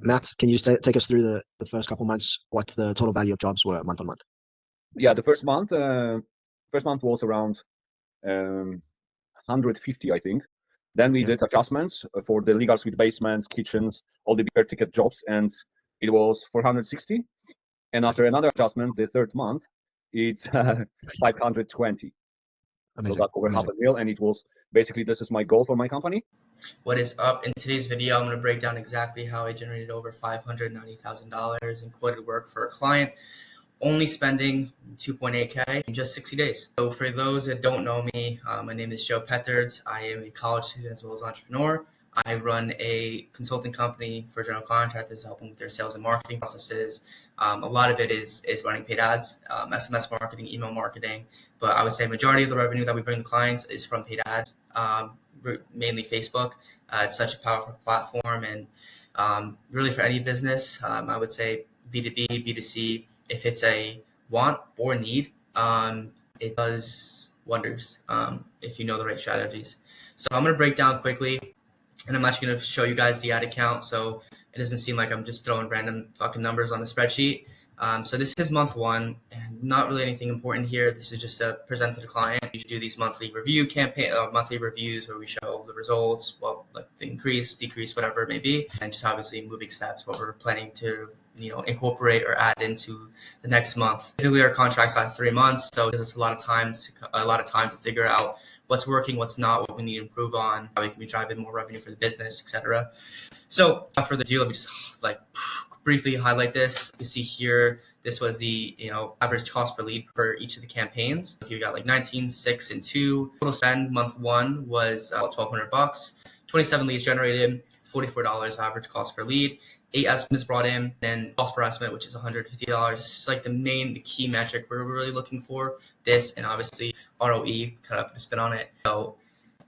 Matt, can you take us through the first couple months, what the total value of jobs were month on month? Yeah, the first month was around 150, I think. Then we did adjustments for the legal suite basements, kitchens, all the bigger ticket jobs, and it was 460. And after another adjustment, the third month, it's 520. Amazing. So that's over half a mil, and it was basically, this is my goal for my company. What is up? In today's video, I'm going to break down exactly how I generated over $590,000 in quoted work for a client, only spending 2.8K in just 60 days. So for those that don't know me, my name is Joe Pethards. I am a college student as well as entrepreneur. I run a consulting company for general contractors, helping with their sales and marketing processes. A lot of it is running paid ads, SMS marketing, email marketing. But I would say majority of the revenue that we bring to clients is from paid ads, mainly Facebook. It's such a powerful platform, and really for any business, I would say B2B, B2C, if it's a want or need, it does wonders if you know the right strategies. So I'm going to break down quickly, and I'm actually going to show you guys the ad account so it doesn't seem like I'm just throwing random fucking numbers on the spreadsheet. So this is month one, and not really anything important here. This is just to present to the client. We do these monthly reviews where we show the results, like the increase, decrease, whatever it may be, and just obviously moving steps, what we're planning to incorporate or add into the next month. Typically, our contracts last 3 months, so it gives us a lot of time to figure out what's working, what's not, what we need to improve on, how we can be driving more revenue for the business, etc. So, for the deal, let me just briefly highlight this. You see here, this was the average cost per lead for each of the campaigns. Here you got like 19, 6, and 2. Total spend month one was about $1,200. 27 leads generated, $44 average cost per lead. 8 estimates brought in, and cost per estimate, which is $150. It's just like the key metric we're really looking for. This, and obviously ROE, kind of put a spin on it. So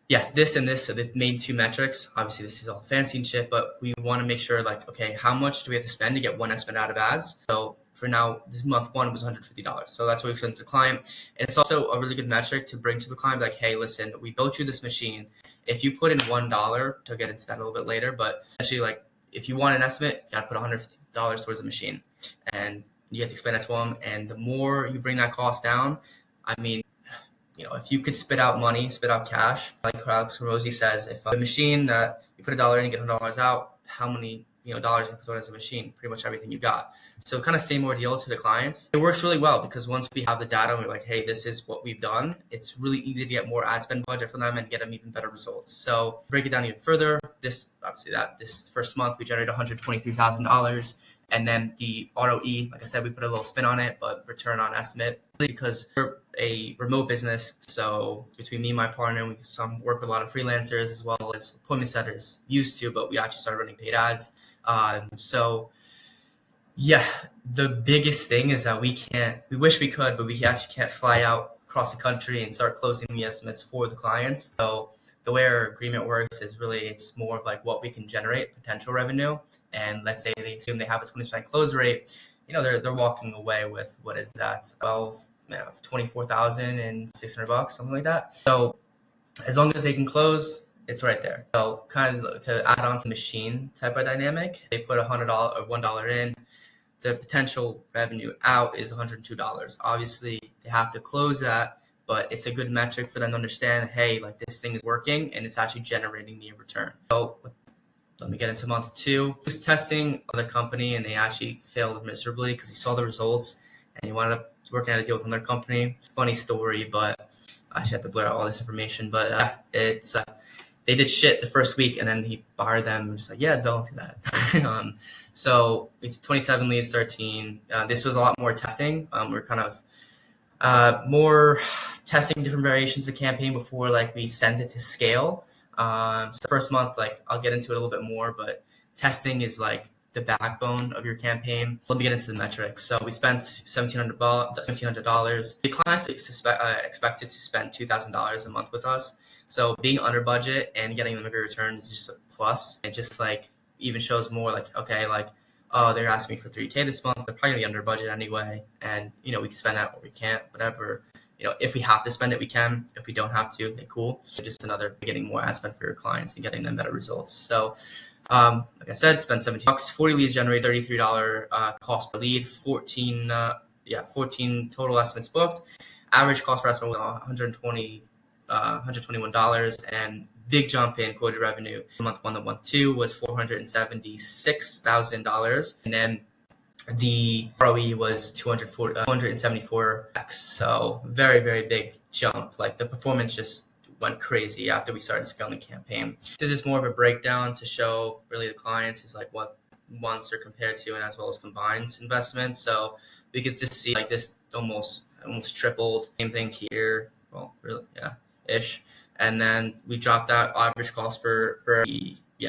yeah, this and this are the main two metrics. Obviously, this is all fancy and shit, but we want to make sure, like, okay, how much do we have to spend to get one estimate out of ads? So for now, this month one was $150. So that's what we spent to the client. And it's also a really good metric to bring to the client, like, hey, listen, we built you this machine. If you put in $1, to get into that a little bit later, but actually, like, if you want an estimate, you got to put $150 towards the machine, and you have to explain that to them. And the more you bring that cost down, I mean, if you could spit out money, spit out cash, like Alex Hormozi says, if a machine that you put $1 in and get $100 out, how many dollars you put as a machine? Pretty much everything you got. So kind of same ordeal to the clients. It works really well because once we have the data and we're like, hey, this is what we've done, it's really easy to get more ad spend budget for them and get them even better results. So break it down even further. This first month we generated $123,000. And then the ROE, like I said, we put a little spin on it, but return on estimate, because we're a remote business. So between me and my partner, we work with a lot of freelancers as well as appointment setters. Used to, but we actually started running paid ads. So yeah, the biggest thing is that we wish we could, but we actually can't fly out across the country and start closing the estimates for the clients. So the way our agreement works is really, it's more of like what we can generate potential revenue. And let's say they assume they have a 20% close rate, they're walking away with, what is that, $24,600, something like that. So as long as they can close, it's right there. So kind of to add on to machine type of dynamic, they put $100 or $1 in, the potential revenue out is $102. Obviously, they have to close that, but it's a good metric for them to understand, hey, like, this thing is working and it's actually generating me a return. So let me get into month two. He was testing another company and they actually failed miserably because he saw the results and he wound up working out a deal with another company. Funny story, but I actually have to blur out all this information. But they did shit the first week and then he barred them. Just like, yeah, don't do that. So it's 27 leads, 13. This was a lot more testing. We're kind of more testing different variations of the campaign before we send it to scale. So the first month, I'll get into it a little bit more, but testing is the backbone of your campaign. Let me get into the metrics. So we spent $1,700. The clients expected to spend $2,000 a month with us. So being under budget and getting them a good return is just a plus. It just even shows more oh, they're asking me for $3K this month. They're probably gonna be under budget anyway. And, we can spend that or we can't, whatever. If we have to spend it, we can. If we don't have to, then cool. So just another getting more ad spend for your clients and getting them better results. So Like I said, spend $17, 40 leads generate $33 cost per lead, 14 total estimates booked. Average cost per estimate was $121, and big jump in quoted revenue. Month one to month two was $476,000, and then the ROE was 274x. So very, very big jump. Like the performance just went crazy after we started scaling the campaign. This is more of a breakdown to show really the clients is like what ones are compared to, and as well as combined investments. So we could just see like this almost tripled. Same thing here. Well, really, yeah, ish. And then we dropped that average cost per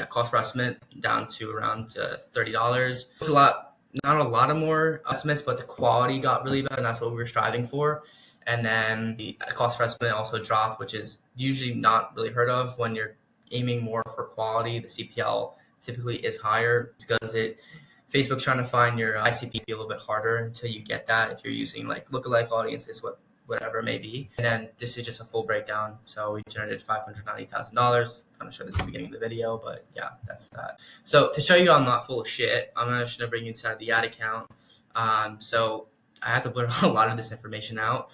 cost per estimate down to around $30. It's a lot. Not a lot of more estimates, but the quality got really better, and that's what we were striving for. And then the cost per estimate also dropped, which is usually not really heard of when you're aiming more for quality. The CPL typically is higher because Facebook's trying to find your ICP a little bit harder until you get that if you're using like lookalike audiences, whatever it may be. And then this is just a full breakdown. So we generated $590,000. Kind of showed this at the beginning of the video, but yeah, that's that. So to show you I'm not full of shit, I'm just gonna bring you inside the ad account. So I have to blur a lot of this information out.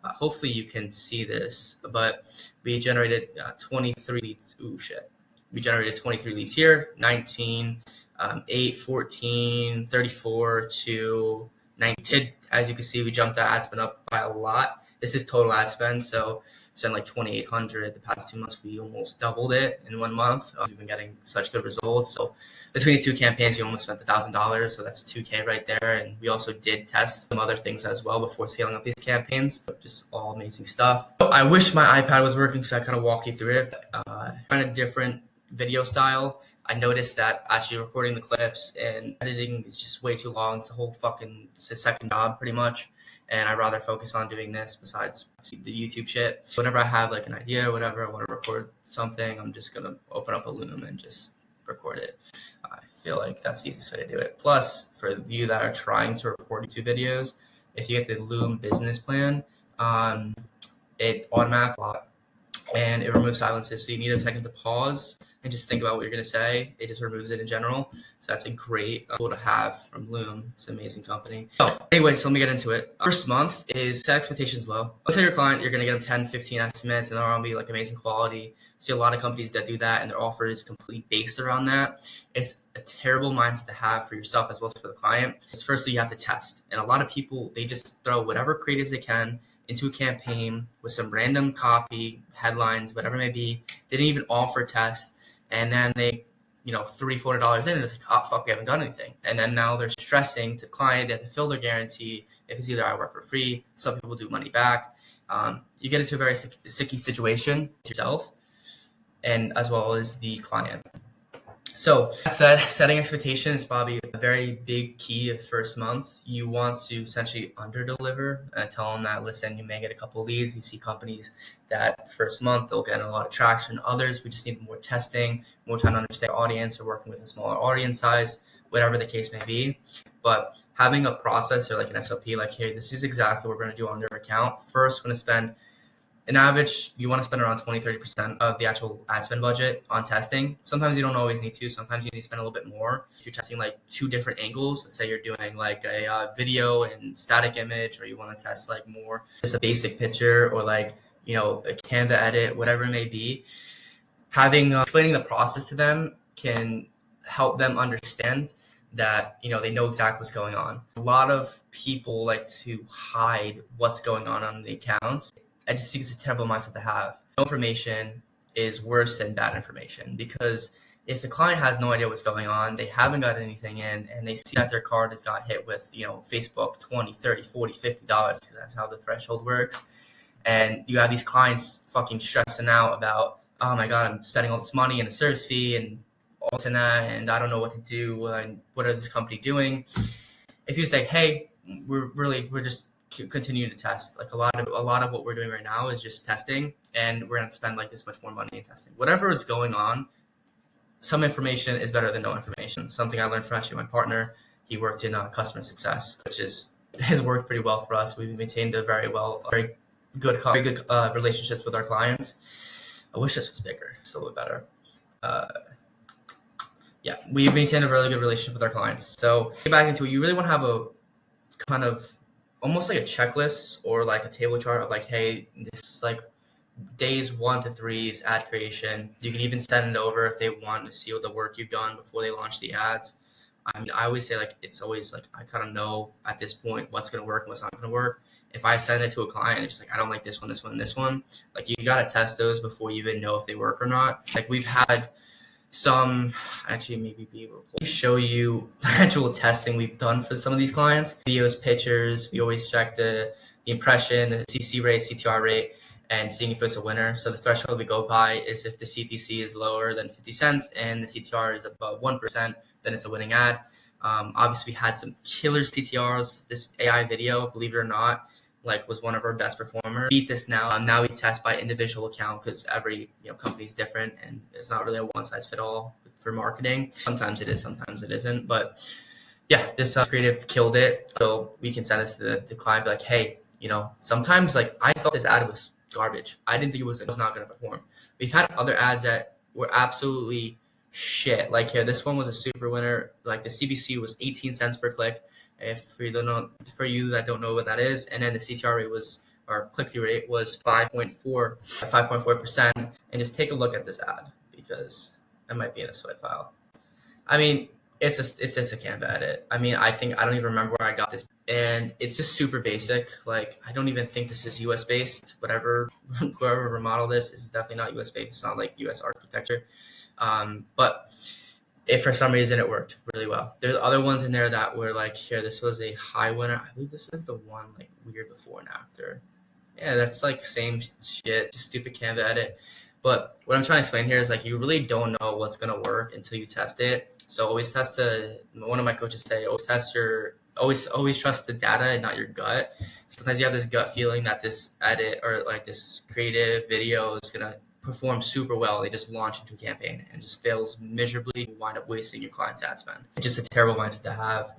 Hopefully you can see this, but we generated 23 leads. Ooh, shit. We generated 23 leads here, 19, 8, 14, 34 to 19. As you can see, we jumped that ad spend up by a lot. This is total ad spend, so spent like $2,800 the past 2 months. We almost doubled it in 1 month. We've been getting such good results. So between these two campaigns, we almost spent $1,000. So that's $2K right there. And we also did test some other things as well before scaling up these campaigns. Just all amazing stuff. So I wish my iPad was working, so I kind of walk you through it. Kind of different video style. I noticed that actually recording the clips and editing is just way too long. It's a second job pretty much. And I'd rather focus on doing this besides the YouTube shit. So whenever I have like an idea or whatever, I want to record something, I'm just going to open up a Loom and just record it. I feel like that's the easiest way to do it. Plus, for you that are trying to record YouTube videos, if you get the Loom business plan, it automatically and it removes silences. So you need a second to pause and just think about what you're going to say. It just removes it in general. So that's a great tool to have from Loom. It's an amazing company. So anyway, so let me get into it. First month is set expectations low. Let's say your client, you're going to get them 10, 15 estimates and they're going to be like amazing quality. See a lot of companies that do that and their offer is completely based around that. It's a terrible mindset to have for yourself as well as for the client. Because firstly, you have to test. And a lot of people, they just throw whatever creatives they can into a campaign with some random copy, headlines, whatever it may be. They didn't even offer a test. And then they, $300, $400 in, and it's like, oh, fuck, we haven't done anything. And then now they're stressing to the client. They have to fill their guarantee. If it's either I work for free, some people do money back. You get into a very sticky situation to yourself and as well as the client. So that said, setting expectations is probably a very big key of first month. You want to essentially under-deliver and tell them that, listen, you may get a couple of leads. We see companies that first month, they'll get a lot of traction. Others, we just need more testing, more time to understand our audience, or working with a smaller audience size, whatever the case may be. But having a process or like an SOP, like, hey, this is exactly what we're going to do on their account. First, we're going to spend an average, you want to spend around 20-30% of the actual ad spend budget on testing. Sometimes you don't always need to. Sometimes you need to spend a little bit more. If you're testing like 2 different angles, let's say you're doing like a video and static image, or you want to test like more just a basic picture or like, a Canva edit, whatever it may be, having explaining the process to them can help them understand that, they know exactly what's going on. A lot of people like to hide what's going on the accounts. I just think it's a terrible mindset to have. No information is worse than bad information, because if the client has no idea what's going on, they haven't got anything in, and they see that their card has got hit with, Facebook, $20, $30, $40, $50, because that's how the threshold works. And you have these clients fucking stressing out about, oh my God, I'm spending all this money and a service fee and all this and that, and I don't know what to do, and what is this company doing? If you say, hey, we're just continue to test. Like a lot of what we're doing right now is just testing, and we're going to spend like this much more money in testing. Whatever is going on, some information is better than no information. Something I learned from actually my partner. He worked in customer success, which has worked pretty well for us. We've maintained a very good relationships with our clients. I wish this was bigger, it's a little bit better. yeah, we maintain a really good relationship with our clients. So get back into it. You really want to have a kind of almost like a checklist or like a table chart of like, hey, this is like days 1 to 3 is ad creation. You can even send it over if they want to see what the work you've done before they launch the ads. I mean, I always say like, it's always like, I kind of know at this point what's going to work and what's not going to work. If I send it to a client, it's just like, I don't like this one, this one, this one. Like, you got to test those before you even know if they work or not. Like, we've had some, actually maybe be able to show you actual testing we've done for some of these clients. Videos, pictures, we always check the impression, the CC rate, CTR rate, and seeing if it's a winner. So the threshold we go by is if the CPC is lower than 50 cents and the CTR is above 1%, then it's a winning ad. Obviously, we had some killer CTRs. This AI video, believe it or not, like was one of our best performers. Beat this now. Now we test by individual account because every company is different and it's not really a one size fit all for marketing. Sometimes it is, sometimes it isn't. But yeah, this creative killed it. So we can send this to the client, be like, hey, sometimes like I thought this ad was garbage. I didn't think it was not going to perform. We've had other ads that were absolutely shit. Like here, this one was a super winner. Like the CPC was 18 cents per click. If you don't know, for you that don't know what that is, and then the CTR rate was, or click-through rate was 5.4%. And just take a look at this ad because it might be in a swipe file. I mean, it's just a Canva edit. I mean, I don't even remember where I got this, and it's just super basic. Like, I don't even think this is US based. Whoever remodeled this is definitely not US based. It's not like US architecture. But if for some reason it worked really well. There's other ones in there that were like, here, this was a high winner. I believe this is the one like weird before and after. Yeah, that's like same shit, just stupid Canva edit. But what I'm trying to explain here is like, you really don't know what's going to work until you test it. So always test one of my coaches say, always trust the data and not your gut. Sometimes you have this gut feeling that this edit or like this creative video is going to perform super well. They just launch into a campaign and just fails miserably. You wind up wasting your client's ad spend. It's just a terrible mindset to have.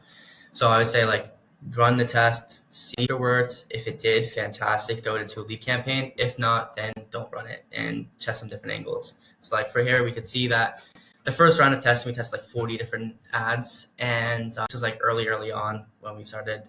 So I would say like, run the test, see if it worked. If it did, fantastic, throw it into a lead campaign. If not, then don't run it and test some different angles. So like for here, we could see that the first round of testing, we tested like 40 different ads. And this was like early on when we started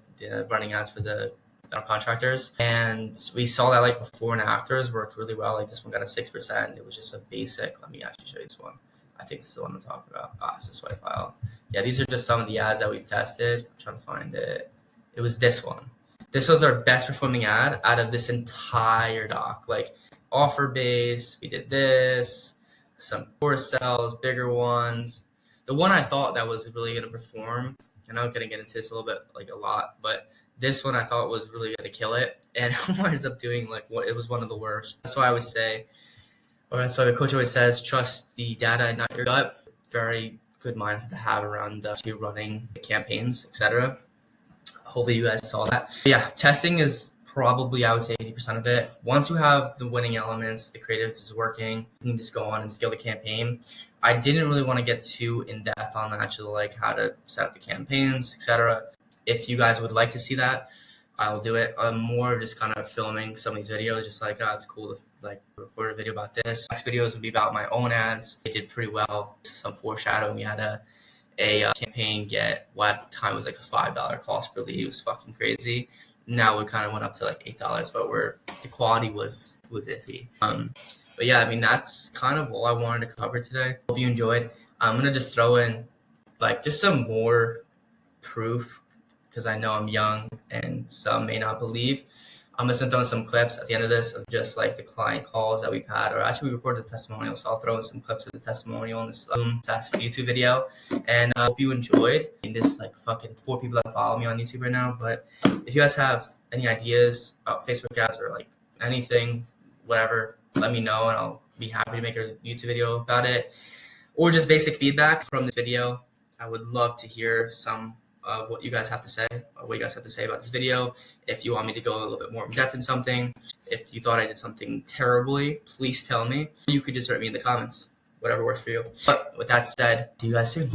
running ads for our contractors. And we saw that like before and afters worked really well. Like this one got a 6%. It was just a basic. Let me actually show you this one. I think this is the one I'm talking about. It's a swipe file. Yeah, these are just some of the ads that we've tested. I'm trying to find it. It was this one. This was our best performing ad out of this entire doc. Like offer base, we did this, some course sales, bigger ones. The one I thought that was really going to perform, and I'm going to get into this a little bit, like a lot, but this one I thought was really going to kill it. And I ended up doing like it was one of the worst. That's why I always say, or that's why the coach always says, trust the data and not your gut. Very good mindset to have around running campaigns, etc. Hopefully you guys saw that. But yeah, testing is probably, I would say, 80% of it. Once you have the winning elements, the creative is working, you can just go on and scale the campaign. I didn't really want to get too in depth on actually like how to set up the campaigns, etc. If you guys would like to see that, I'll do it. I'm more just kind of filming some of these videos, just like, it's cool to like record a video about this. Next videos would be about my own ads. They did pretty well. Some foreshadowing. We had a campaign get what at the time was like a $5 cost per lead. It was fucking crazy. Now we kind of went up to like $8, but the quality was iffy. But yeah, I mean, that's kind of all I wanted to cover today. Hope you enjoyed. I'm gonna just throw in like just some more proof because I know I'm young and some may not believe. I'm just gonna throw in some clips at the end of this of just like the client calls that we've had, or actually we recorded the testimonial, so I'll throw in some clips of the testimonial in this YouTube video. And I hope you enjoyed. And there's like fucking 4 people that follow me on YouTube right now. But if you guys have any ideas about Facebook ads or like anything, whatever, let me know and I'll be happy to make a YouTube video about it. Or just basic feedback from this video. I would love to hear some of what you guys have to say, or what you guys have to say about this video. If you want me to go a little bit more in depth in something, if you thought I did something terribly, please tell me. You could just write me in the comments, whatever works for you. But with that said, see you guys soon.